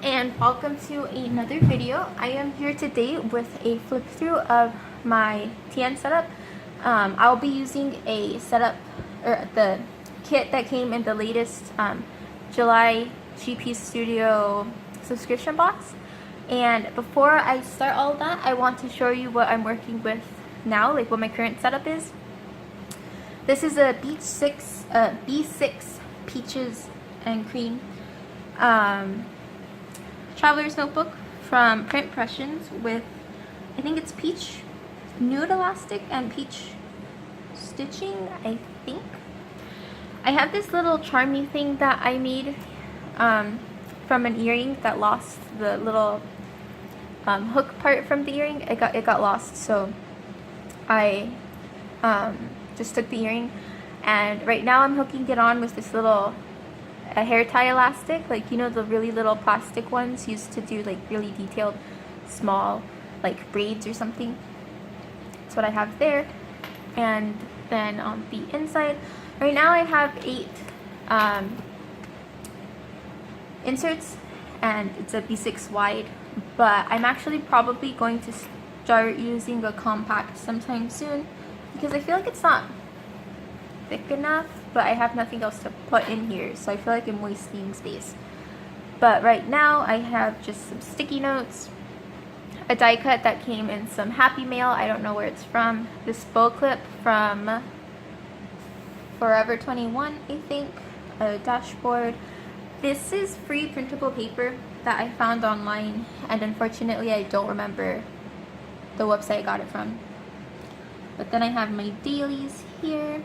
and welcome to another video. I am here today with a flip through of my TN setup. I'll be using a setup, or the kit that came in the latest July GP Studio subscription box. And before I start all of that, I want to show you what I'm working with now, like what my current setup is. This is a B6 Peaches and Cream traveler's notebook from Print Pressions with, I think it's peach nude elastic and peach stitching, I think. I have this little charmy thing that I made from an earring that lost the little hook part from the earring. It got lost, so I just took the earring, and right now I'm hooking it on with this little a hair tie elastic, like, you know, the really little plastic ones used to do like really detailed small like braids or something. That's what I have there. And then on the inside, right now I have 8 inserts, and it's a B6 wide, but I'm actually probably going to start using a compact sometime soon because I feel like it's not thick enough, but I have nothing else to put in here, so I feel like I'm wasting space. But right now I have just some sticky notes, a die cut that came in some Happy Mail, I don't know where it's from, this bow clip from Forever 21, I think, a dashboard. This is free printable paper that I found online, and unfortunately I don't remember the website I got it from. But then I have my dailies here,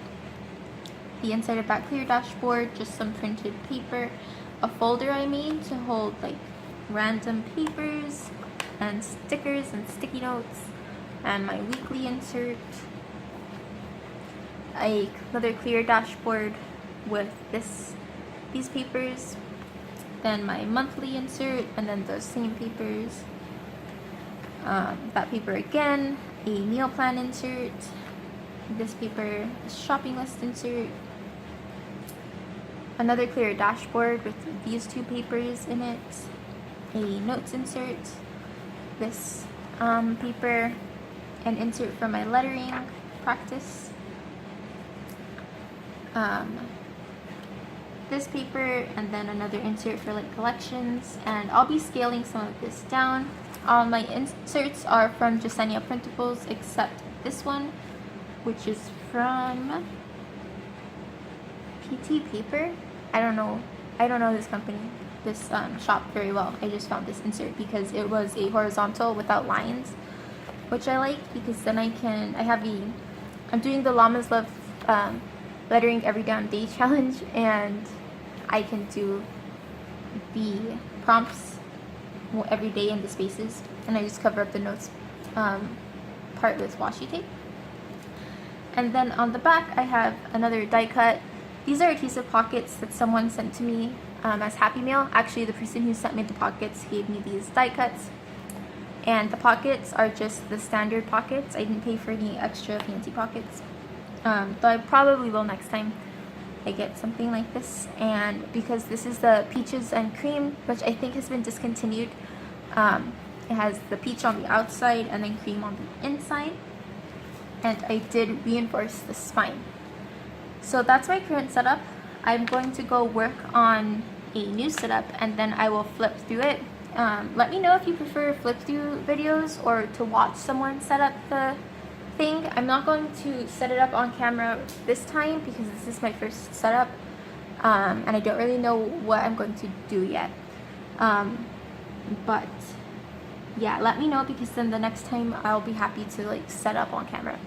the inside and back clear dashboard, just some printed paper, a folder I made to hold like random papers and stickers and sticky notes, and my weekly insert, another clear dashboard with these papers, then my monthly insert, and then those same papers, that paper again, a meal plan insert, this paper, a shopping list insert, another clear dashboard with these 2 papers in it, a notes insert, this paper, an insert for my lettering practice, this paper, and then another insert for like collections. And I'll be scaling some of this down. All my inserts are from Jasenia Printables except this one, which is from PT Paper. I don't know this company, this shop very well. I just found this insert because it was a horizontal without lines, which I like because then I'm doing the Llamas Love lettering every down day challenge, and I can do the prompts every day in the spaces, and I just cover up the notes part with washi tape. And then on the back I have another die cut. These are adhesive pockets that someone sent to me as Happy Mail. Actually, the person who sent me the pockets gave me these die cuts, and the pockets are just the standard pockets. I didn't pay for any extra fancy pockets, though I probably will next time I get something like this. And because this is the Peaches and Cream, which I think has been discontinued, it has the peach on the outside and then cream on the inside, and I did reinforce the spine. So that's my current setup. I'm going to go work on a new setup, and then I will flip through it. Let me know if you prefer flip through videos or to watch someone set up the thing. I'm not going to set it up on camera this time because this is my first setup, and I don't really know what I'm going to do yet. But yeah, let me know, because then the next time I'll be happy to like set up on camera.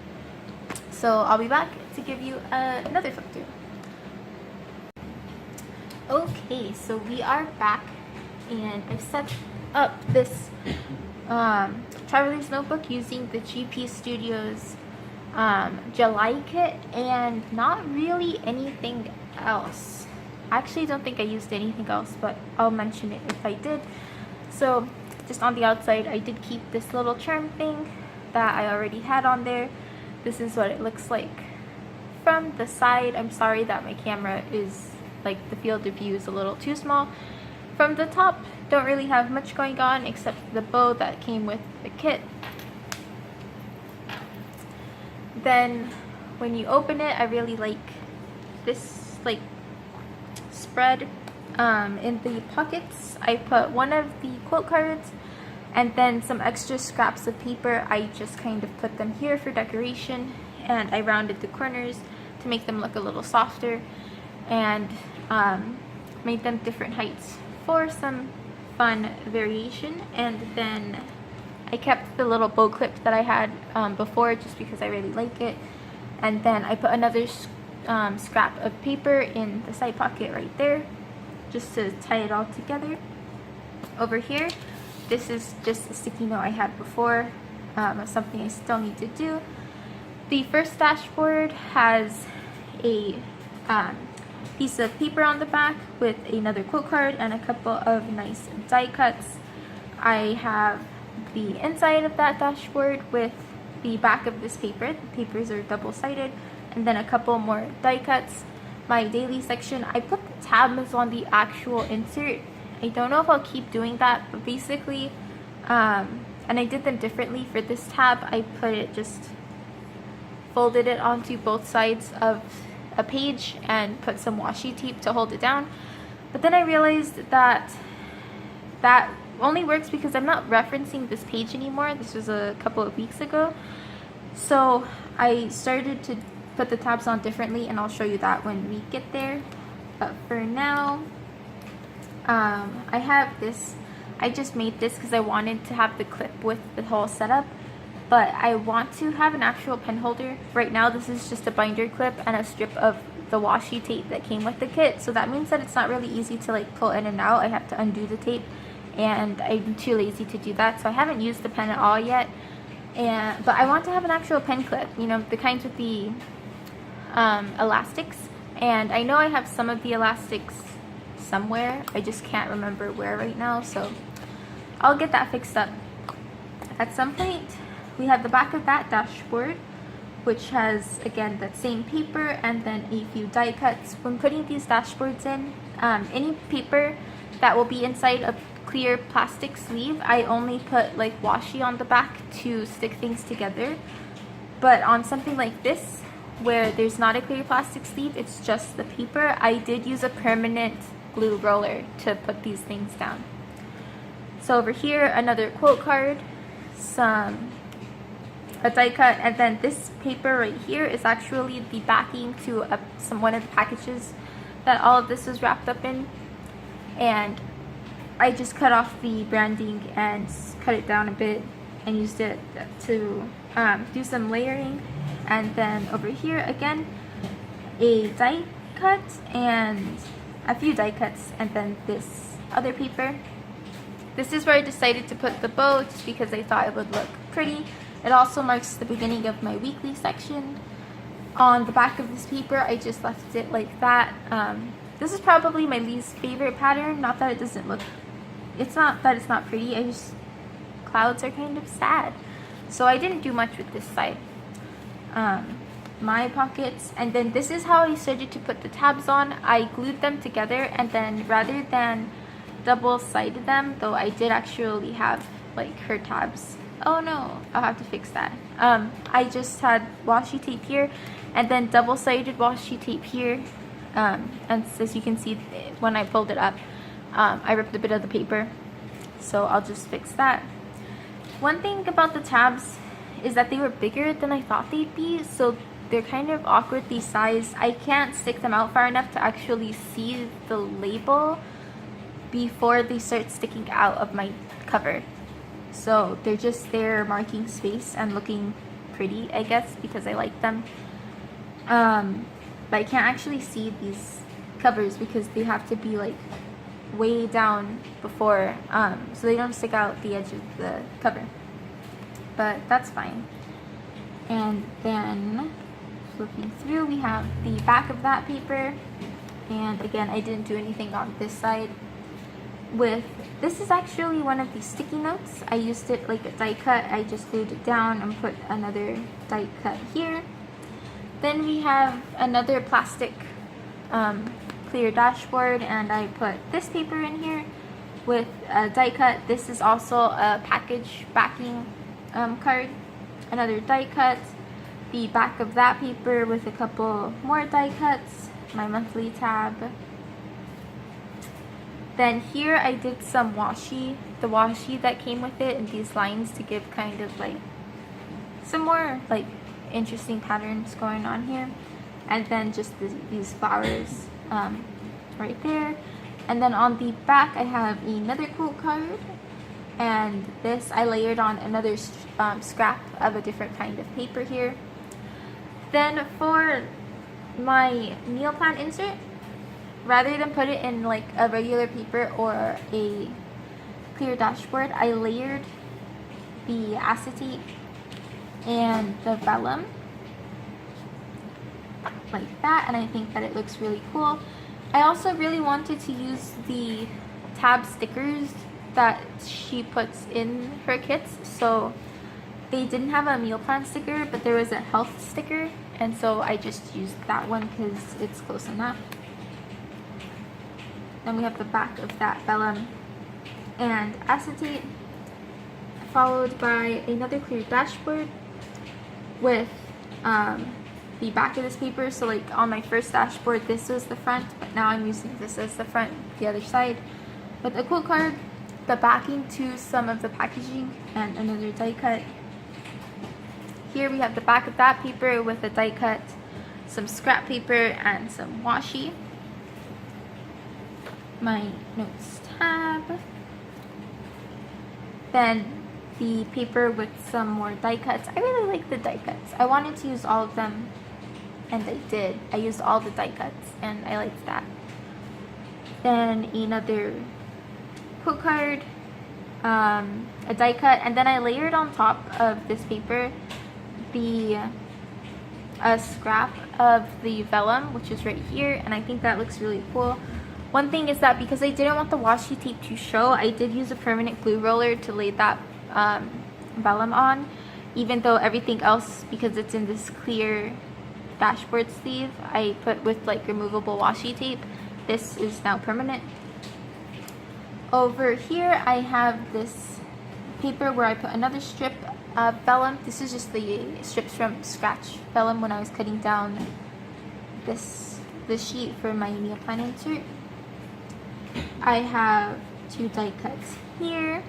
So I'll be back to give you another flip through. Okay, so we are back, and I've set up this traveler's notebook using the GP Studios July kit, and not really anything else. I actually don't think I used anything else, but I'll mention it if I did. So just on the outside, I did keep this little charm thing that I already had on there. This is what it looks like from the side. I'm sorry that my camera is, like, the field of view is a little too small. From the top, don't really have much going on except the bow that came with the kit. Then when you open it, I really like this like spread. In the pockets, I put one of the quote cards and then some extra scraps of paper. I just kind of put them here for decoration, and I rounded the corners to make them look a little softer, and made them different heights for some fun variation. And then I kept the little bow clip that I had before just because I really like it. And then I put another scrap of paper in the side pocket right there just to tie it all together. Over here, this is just a sticky note I had before, something I still need to do. The first dashboard has a piece of paper on the back with another quote card and a couple of nice die cuts. I have the inside of that dashboard with the back of this paper. The papers are double-sided, and then a couple more die cuts. My daily section, I put the tabs on the actual insert. I don't know if I'll keep doing that, but basically, and I did them differently. For this tab, I put it just folded it onto both sides of a page and put some washi tape to hold it down. But then I realized that that only works because I'm not referencing this page anymore. This was a couple of weeks ago. So I started to put the tabs on differently, and I'll show you that when we get there. But for now, I have this. I just made this because I wanted to have the clip with the whole setup, but I want to have an actual pen holder. Right now this is just a binder clip and a strip of the washi tape that came with the kit, so that means that it's not really easy to like pull in and out. I have to undo the tape, and I'm too lazy to do that, so I haven't used the pen at all yet. But I want to have an actual pen clip, you know, the kinds with the elastics, and I know I have some of the elastics somewhere. I just can't remember where right now, so I'll get that fixed up at some point. We have the back of that dashboard, which has again that same paper and then a few die cuts. When putting these dashboards in, any paper that will be inside a clear plastic sleeve, I only put like washi on the back to stick things together. But on something like this, where there's not a clear plastic sleeve, it's just the paper, I did use a permanent glue roller to put these things down. So over here, another quote card, a die cut, and then this paper right here is actually the backing to one of the packages that all of this was wrapped up in. And I just cut off the branding and cut it down a bit and used it to do some layering. And then over here again, a die cut and a few die cuts, and then this other paper. This is where I decided to put the bow just because I thought it would look pretty. It also marks the beginning of my weekly section. On the back of this paper, I just left it like that. This is probably my least favorite pattern. Not that it doesn't look, it's not that it's not pretty, I just, clouds are kind of sad. So I didn't do much with this side. My pockets, and then this is how I started to put the tabs on. I glued them together, and then rather than double-sided them, though I did actually have like her tabs. Oh no, I'll have to fix that. I just had washi tape here and then double-sided washi tape here, and as you can see when I pulled it up, I ripped a bit of the paper, so I'll just fix that. One thing about the tabs is that they were bigger than I thought they'd be, so they're kind of awkwardly sized. I can't stick them out far enough to actually see the label before they start sticking out of my cover. So they're just there marking space and looking pretty, I guess, because I like them. But I can't actually see these covers because they have to be like way down before, so they don't stick out the edge of the cover. But that's fine. And then flipping through, we have the back of that paper, and again, I didn't do anything on this side. This is actually one of the sticky notes. I used it like a die cut. I just glued it down and put another die cut here. Then we have another plastic clear dashboard, and I put this paper in here. with a die cut. This is also a package backing card. Another die cut. The back of that paper with a couple more die cuts. My monthly tab. Then here I did some washi. The washi that came with it and these lines to give kind of like some more like interesting patterns going on here. And then just these flowers right there. And then on the back I have another quote card, and this I layered on another scrap of a different kind of paper here. Then for my meal plan insert, rather than put it in like a regular paper or a clear dashboard, I layered the acetate and the vellum like that, and I think that it looks really cool. I also really wanted to use the tab stickers that she puts in her kits, so they didn't have a meal plan sticker, but there was a health sticker, and so I just used that one because it's close enough. Then we have the back of that vellum and acetate, followed by another clear dashboard with the back of this paper. So like on my first dashboard this was the front, but now I'm using this as the front, the other side, with a quote card, the backing to some of the packaging, and another die cut. Here we have the back of that paper with a die cut, some scrap paper, and some washi. My notes tab. Then the paper with some more die cuts. I really like the die cuts. I wanted to use all of them, and I did. I used all the die cuts, and I liked that. Then another quote card, a die cut, and then I layered on top of this paper a scrap of the vellum, which is right here, and I think that looks really cool. One thing is that because I didn't want the washi tape to show, I did use a permanent glue roller to lay that vellum on, even though everything else, because it's in this clear dashboard sleeve, I put with like removable washi tape. This is now permanent. Over here I have this paper where I put another strip of vellum. This is just the strips from scratch vellum when I was cutting down the sheet for my meal plan insert. I have two die cuts here.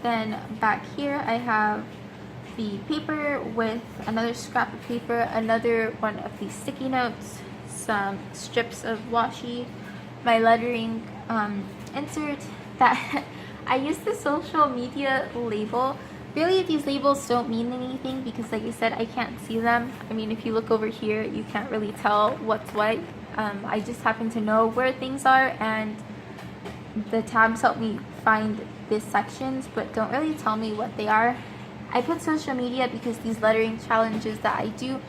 Then back here I have the paper with another scrap of paper, another one of these sticky notes, some strips of washi, my lettering insert that I used the social media label. Really, these labels don't mean anything because, like I said, I can't see them. I mean, if you look over here, you can't really tell what's what. I just happen to know where things are, and the tabs help me find these sections, but don't really tell me what they are. I put social media because these lettering challenges that I do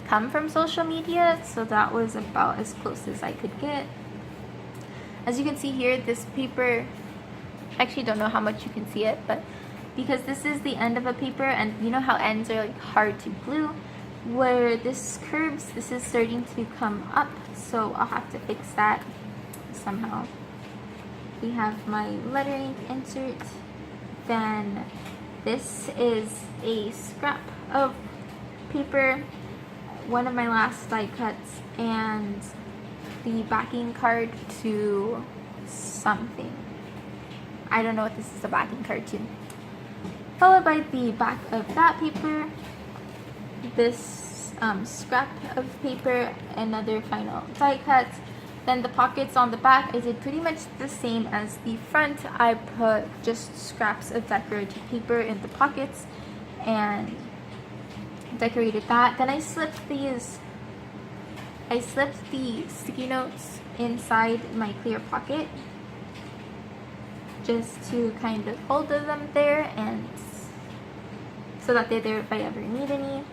come from social media, so that was about as close as I could get. As you can see here, this paper, I actually don't know how much you can see it, but because this is the end of a paper, and you know how ends are like hard to glue, where this curves, this is starting to come up, so I'll have to fix that somehow. We have my lettering insert. Then this is a scrap of paper, one of my last die cuts, and the backing card to something. I don't know what this is a backing card to. Followed by the back of that paper, this scrap of paper, another final die cut. Then the pockets on the back, I did pretty much the same as the front. I put just scraps of decorative paper in the pockets and decorated that. Then I slipped the sticky notes inside my clear pocket just to kind of hold them there, and so that they're there if I ever need any.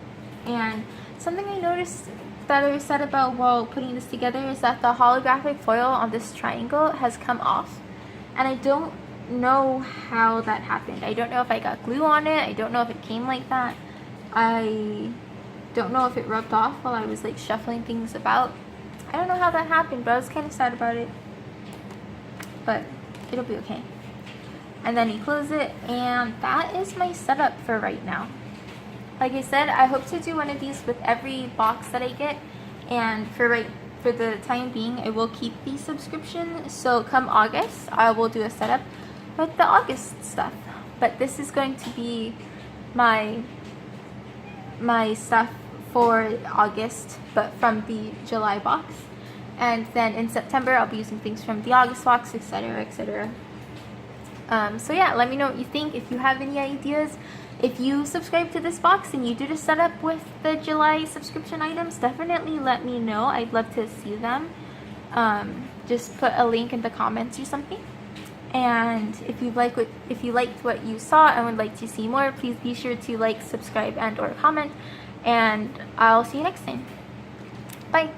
And something I noticed that I said about while putting this together is that the holographic foil on this triangle has come off, and I don't know how that happened. I don't know if I got glue on it. I don't know if it came like that. I don't know if it rubbed off while I was like shuffling things about. I don't know how that happened, but I was kind of sad about it, but it'll be okay. and then you close it, and that is my setup for right now. Like I said, I hope to do one of these with every box that I get, and for the time being, I will keep the subscription. So come August, I will do a setup with the August stuff. But this is going to be my stuff for August, but from the July box. And then in September, I'll be using things from the August box, etc., etc. So yeah, let me know what you think. If you have any ideas, if you subscribe to this box and you do the setup with the July subscription items, definitely let me know. I'd love to see them. Just put a link in the comments or something. And if you liked what you saw and would like to see more, please be sure to like, subscribe, and or comment. And I'll see you next time. Bye.